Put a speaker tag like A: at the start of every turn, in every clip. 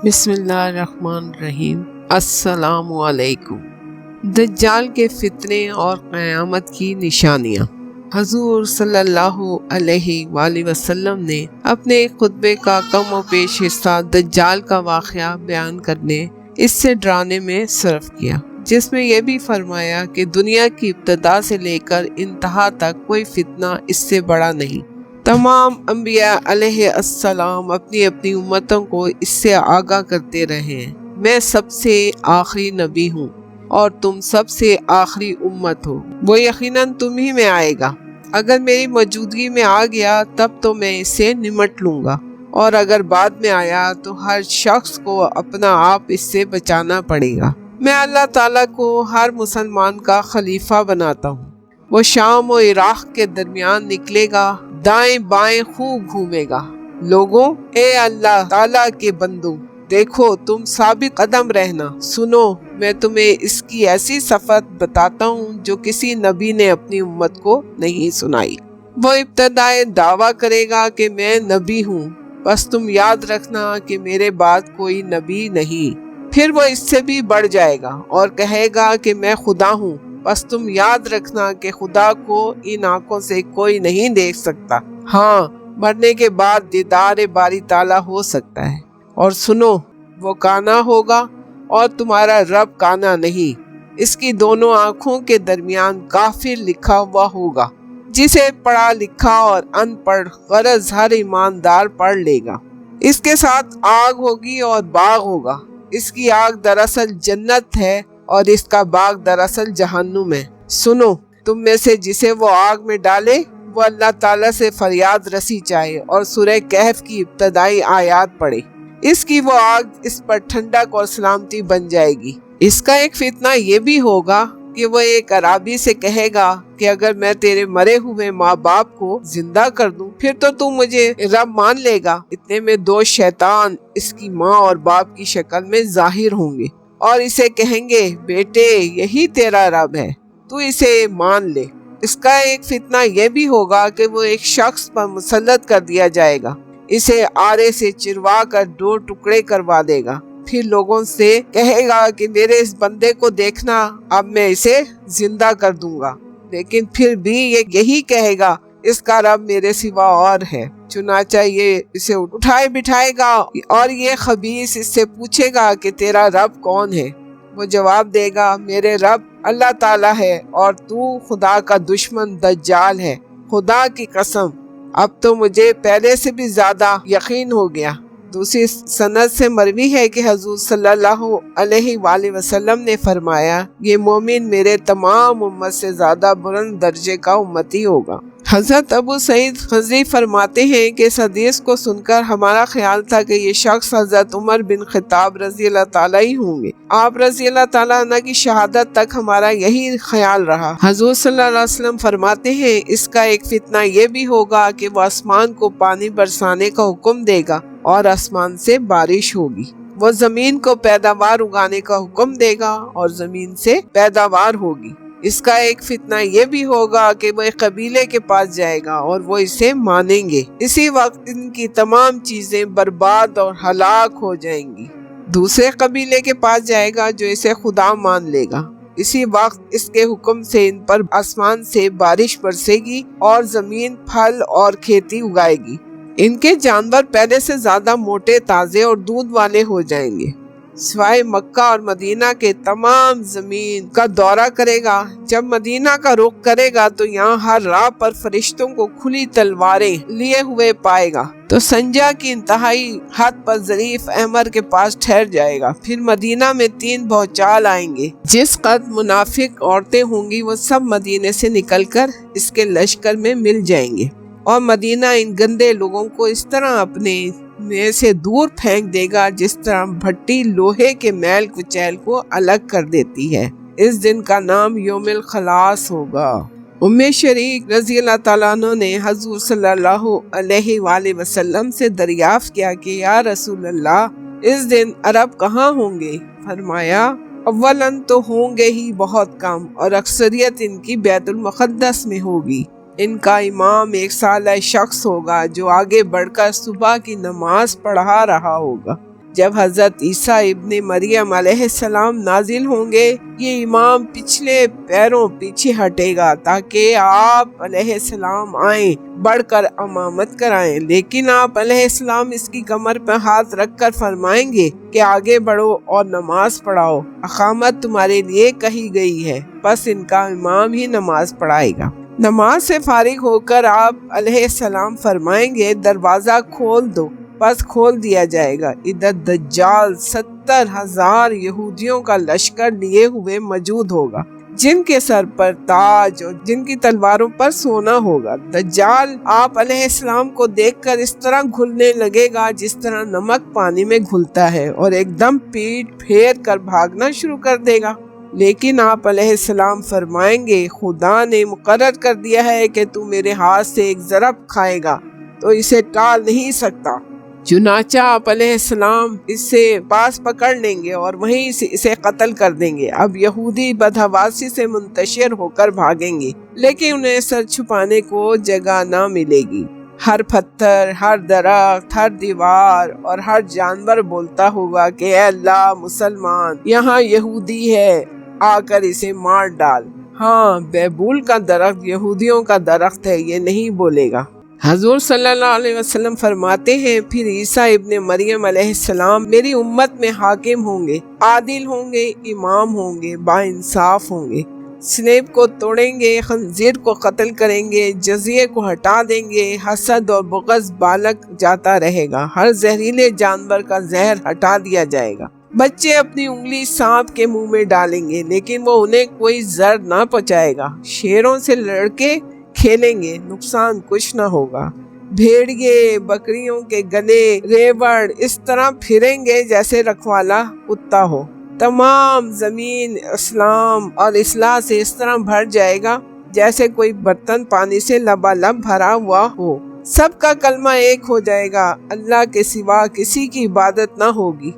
A: بسم اللہ الرحمن الرحیم۔ السلام علیکم۔ دجال کے فتنے اور قیامت کی نشانیاں۔ حضور صلی اللہ علیہ وآلہ وسلم نے اپنے خطبے کا کم و بیش حصہ دجال کا واقعہ بیان کرنے، اس سے ڈرانے میں صرف کیا، جس میں یہ بھی فرمایا کہ دنیا کی ابتدا سے لے کر انتہا تک کوئی فتنہ اس سے بڑا نہیں۔ تمام انبیاء علیہ السلام اپنی اپنی امتوں کو اس سے آگاہ کرتے رہے ہیں۔ میں سب سے آخری نبی ہوں اور تم سب سے آخری امت ہو، وہ یقیناً تم ہی میں آئے گا۔ اگر میری موجودگی میں آ گیا تب تو میں اسے نمٹ لوں گا، اور اگر بعد میں آیا تو ہر شخص کو اپنا آپ اس سے بچانا پڑے گا۔ میں اللہ تعالیٰ کو ہر مسلمان کا خلیفہ بناتا ہوں۔ وہ شام و عراق کے درمیان نکلے گا، دائیں بائیں خوب گھومے گا۔ لوگوں، اے اللہ تعالیٰ کے بندوں، دیکھو تم ثابت قدم رہنا۔ سنو، میں تمہیں اس کی ایسی صفت بتاتا ہوں جو کسی نبی نے اپنی امت کو نہیں سنائی۔ وہ ابتدائے دعویٰ کرے گا کہ میں نبی ہوں، بس تم یاد رکھنا کہ میرے بعد کوئی نبی نہیں۔ پھر وہ اس سے بھی بڑھ جائے گا اور کہے گا کہ میں خدا ہوں، بس تم یاد رکھنا کہ خدا کو ان آنکھوں سے کوئی نہیں دیکھ سکتا۔ ہاں، مرنے کے بعد دیدار باری تعالیٰ ہو سکتا ہے۔ اور سنو، وہ کانا ہوگا اور تمہارا رب کانا نہیں۔ اس کی دونوں آنکھوں کے درمیان کافر لکھا ہوا ہوگا، جسے پڑھا لکھا اور ان پڑھ غرض ہر ایماندار پڑھ لے گا۔ اس کے ساتھ آگ ہوگی اور باغ ہوگا۔ اس کی آگ دراصل جنت ہے اور اس کا باغ دراصل جہنم ہے۔ سنو، تم میں سے جسے وہ آگ میں ڈالے وہ اللہ تعالیٰ سے فریاد رسی چاہے اور سورہ کہف کی ابتدائی آیات پڑھے۔ اس کی وہ آگ اس پر ٹھنڈک اور سلامتی بن جائے گی۔ اس کا ایک فتنہ یہ بھی ہوگا کہ وہ ایک اعرابی سے کہے گا کہ اگر میں تیرے مرے ہوئے ماں باپ کو زندہ کر دوں پھر تو تم مجھے رب مان لے گا۔ اتنے میں دو شیطان اس کی ماں اور باپ کی شکل میں ظاہر ہوں گے اور اسے کہیں گے، بیٹے یہی تیرا رب ہے، تو اسے مان لے۔ اس کا ایک فتنہ یہ بھی ہوگا کہ وہ ایک شخص پر مسلط کر دیا جائے گا، اسے آرے سے چروا کر دو ٹکڑے کروا دے گا، پھر لوگوں سے کہے گا کہ میرے اس بندے کو دیکھنا، اب میں اسے زندہ کر دوں گا، لیکن پھر بھی یہ یہی کہے گا اس کا رب میرے سوا اور ہے۔ چنانچہ یہ اسے اٹھائے بٹھائے گا اور یہ خبیث اس سے پوچھے گا کہ تیرا رب کون ہے؟ وہ جواب دے گا، میرے رب اللہ تعالیٰ ہے اور تو خدا کا دشمن دجال ہے۔ خدا کی قسم، اب تو مجھے پہلے سے بھی زیادہ یقین ہو گیا۔ دوسری سند سے مروی ہے کہ حضور صلی اللہ علیہ وآلہ وسلم نے فرمایا، یہ مومن میرے تمام امت سے زیادہ بلند درجے کا امتی ہوگا۔ حضرت ابو سعید خدری فرماتے ہیں کہ اس حدیث کو سن کر ہمارا خیال تھا کہ یہ شخص حضرت عمر بن خطاب رضی اللہ تعالیٰ ہی ہوں گے۔ آپ رضی اللہ تعالیٰ عنہ کی شہادت تک ہمارا یہی خیال رہا۔ حضور صلی اللہ علیہ وسلم فرماتے ہیں، اس کا ایک فتنہ یہ بھی ہوگا کہ وہ آسمان کو پانی برسانے کا حکم دے گا اور آسمان سے بارش ہوگی۔ وہ زمین کو پیداوار اگانے کا حکم دے گا اور زمین سے پیداوار ہوگی۔ اس کا ایک فتنہ یہ بھی ہوگا کہ وہ ایک قبیلے کے پاس جائے گا اور وہ اسے مانیں گے۔ اسی وقت ان کی تمام چیزیں برباد اور ہلاک ہو جائیں گی۔ دوسرے قبیلے کے پاس جائے گا جو اسے خدا مان لے گا۔ اسی وقت اس کے حکم سے ان پر آسمان سے بارش برسے گی اور زمین پھل اور کھیتی اگائے گی۔ ان کے جانور پہلے سے زیادہ موٹے، تازے اور دودھ والے ہو جائیں گے۔ سوائے مکہ اور مدینہ کے تمام زمین کا دورہ کرے گا۔ جب مدینہ کا رخ کرے گا تو یہاں ہر راہ پر فرشتوں کو کھلی تلواریں لیے ہوئے پائے گا، تو سنجا کی انتہائی حد پر ظریف احمر کے پاس ٹھہر جائے گا۔ پھر مدینہ میں 3 بھوچال آئیں گے۔ جس قد منافق عورتیں ہوں گی وہ سب مدینے سے نکل کر اس کے لشکر میں مل جائیں گے، اور مدینہ ان گندے لوگوں کو اس طرح اپنے میں سے دور پھینک دے گا جس طرح بھٹی لوہے کے میل کچیل کو الگ کر دیتی ہے۔ اس دن کا نام یوم الخلاص ہوگا۔ ام شریک رضی اللہ تعالیٰ عنہ نے حضور صلی اللہ علیہ وآلہ وسلم سے دریافت کیا کہ یا رسول اللہ، اس دن عرب کہاں ہوں گے؟ فرمایا، اولاً تو ہوں گے ہی بہت کم، اور اکثریت ان کی بیت المقدس میں ہوگی۔ ان کا امام ایک سالہ شخص ہوگا جو آگے بڑھ کر صبح کی نماز پڑھا رہا ہوگا۔ جب حضرت عیسیٰ ابن مریم علیہ السلام نازل ہوں گے، یہ امام پچھلے پیروں پیچھے ہٹے گا تاکہ آپ علیہ السلام آئیں، بڑھ کر امامت کرائیں، لیکن آپ علیہ السلام اس کی کمر پہ ہاتھ رکھ کر فرمائیں گے کہ آگے بڑھو اور نماز پڑھاؤ، اقامت تمہارے لیے کہی گئی ہے، بس ان کا امام ہی نماز پڑھائے گا۔ نماز سے فارغ ہو کر آپ علیہ السلام فرمائیں گے دروازہ کھول دو، بس کھول دیا جائے گا۔ ادھر دجال 70,000 یہودیوں کا لشکر لیے ہوئے موجود ہوگا، جن کے سر پر تاج اور جن کی تلواروں پر سونا ہوگا۔ دجال آپ علیہ السلام کو دیکھ کر اس طرح گھلنے لگے گا جس طرح نمک پانی میں گھلتا ہے، اور ایک دم پیٹ پھیر کر بھاگنا شروع کر دے گا۔ لیکن آپ علیہ السلام فرمائیں گے خدا نے مقرر کر دیا ہے کہ تو میرے ہاتھ سے ایک ضرب کھائے گا تو اسے ٹال نہیں سکتا۔ چنانچہ آپ علیہ السلام اسے پاس پکڑ لیں گے اور وہیں سے اسے قتل کر دیں گے۔ اب یہودی بدحواسی سے منتشر ہو کر بھاگیں گے، لیکن انہیں سر چھپانے کو جگہ نہ ملے گی۔ ہر پتھر، ہر درخت، ہر دیوار اور ہر جانور بولتا ہوگا کہ اے اللہ، مسلمان یہاں یہودی ہے، آ کر اسے مار ڈال۔ ہاں، بیبول کا درخت یہودیوں کا درخت ہے، یہ نہیں بولے گا۔ حضور صلی اللہ علیہ وسلم فرماتے ہیں پھر عیسیٰ ابن مریم علیہ السلام میری امت میں حاکم ہوں گے، عادل ہوں گے، امام ہوں گے، با انصاف ہوں گے، سلیب کو توڑیں گے، خنزیر کو قتل کریں گے، جزیے کو ہٹا دیں گے، حسد اور بغض بالک جاتا رہے گا، ہر زہریلے جانور کا زہر ہٹا دیا جائے گا۔ بچے اپنی انگلی سانپ کے منہ میں ڈالیں گے لیکن وہ انہیں کوئی ضرر نہ پہنچائے گا، شیروں سے لڑکے کھیلیں گے، نقصان کچھ نہ ہوگا، بھیڑیے بکریوں کے گلے ریوڑ اس طرح پھریں گے جیسے رکھوالا کتا ہو۔ تمام زمین اسلام اور اصلاح سے اس طرح بھر جائے گا جیسے کوئی برتن پانی سے لبالب بھرا ہوا ہو۔ سب کا کلمہ ایک ہو جائے گا، اللہ کے سوا کسی کی عبادت نہ ہوگی،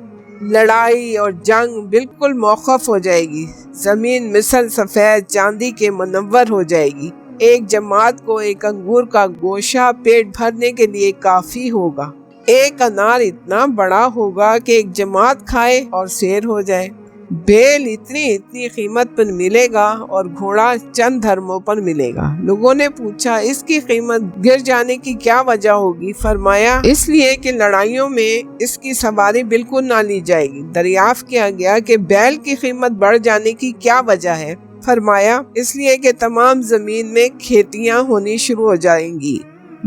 A: لڑائی اور جنگ بالکل موقف ہو جائے گی، زمین مثل سفید چاندی کے منور ہو جائے گی۔ ایک جماعت کو ایک انگور کا گوشہ پیٹ بھرنے کے لیے کافی ہوگا، ایک انار اتنا بڑا ہوگا کہ ایک جماعت کھائے اور سیر ہو جائے۔ بیل اتنی قیمت پر ملے گا اور گھوڑا چند دھرموں پر ملے گا۔ لوگوں نے پوچھا اس کی قیمت گر جانے کی کیا وجہ ہوگی؟ فرمایا اس لیے کہ لڑائیوں میں اس کی سواری بالکل نہ لی جائے گی۔ دریافت کیا گیا کہ بیل کی قیمت بڑھ جانے کی کیا وجہ ہے؟ فرمایا اس لیے کہ تمام زمین میں کھیتیاں ہونی شروع ہو جائیں گی۔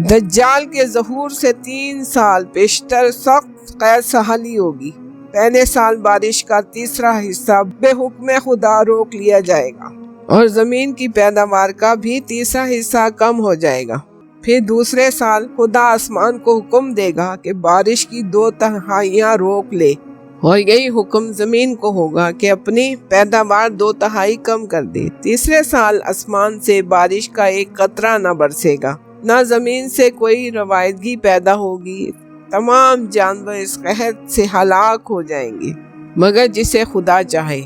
A: دجال کے ظہور سے 3 سال پیشتر سخت قید ساحلی ہوگی۔ پہلے سال بارش کا تیسرا حصہ بے حکم خدا روک لیا جائے گا اور زمین کی پیداوار کا بھی تیسرا حصہ کم ہو جائے گا۔ پھر دوسرے سال خدا آسمان کو حکم دے گا کہ بارش کی 2/3 روک لے، اور یہی حکم زمین کو ہوگا کہ اپنی پیداوار 2/3 کم کر دے۔ تیسرے سال آسمان سے بارش کا ایک قطرہ نہ برسے گا، نہ زمین سے کوئی روایدگی پیدا ہوگی، تمام جانور اس قحط سے ہلاک ہو جائیں گے مگر جسے خدا چاہے۔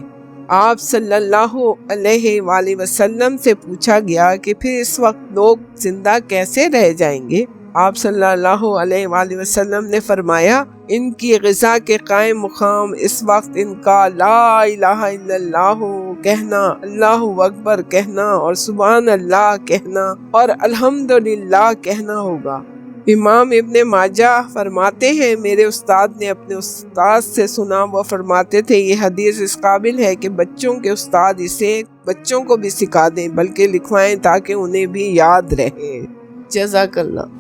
A: آپ صلی اللہ علیہ وآلہ وسلم سے پوچھا گیا کہ پھر اس وقت لوگ زندہ کیسے رہ جائیں گے؟ آپ صلی اللہ علیہ وآلہ وسلم نے فرمایا ان کی غذا کے قائم مقام اس وقت ان کا لا الہ الا اللہ کہنا، اللہ اکبر کہنا اور سبحان اللہ کہنا اور الحمدللہ کہنا ہوگا۔ امام ابن ماجہ فرماتے ہیں میرے استاد نے اپنے استاد سے سنا، وہ فرماتے تھے یہ حدیث اس قابل ہے کہ بچوں کے استاد اسے بچوں کو بھی سکھا دیں بلکہ لکھوائیں تاکہ انہیں بھی یاد رہے۔ جزاک اللہ۔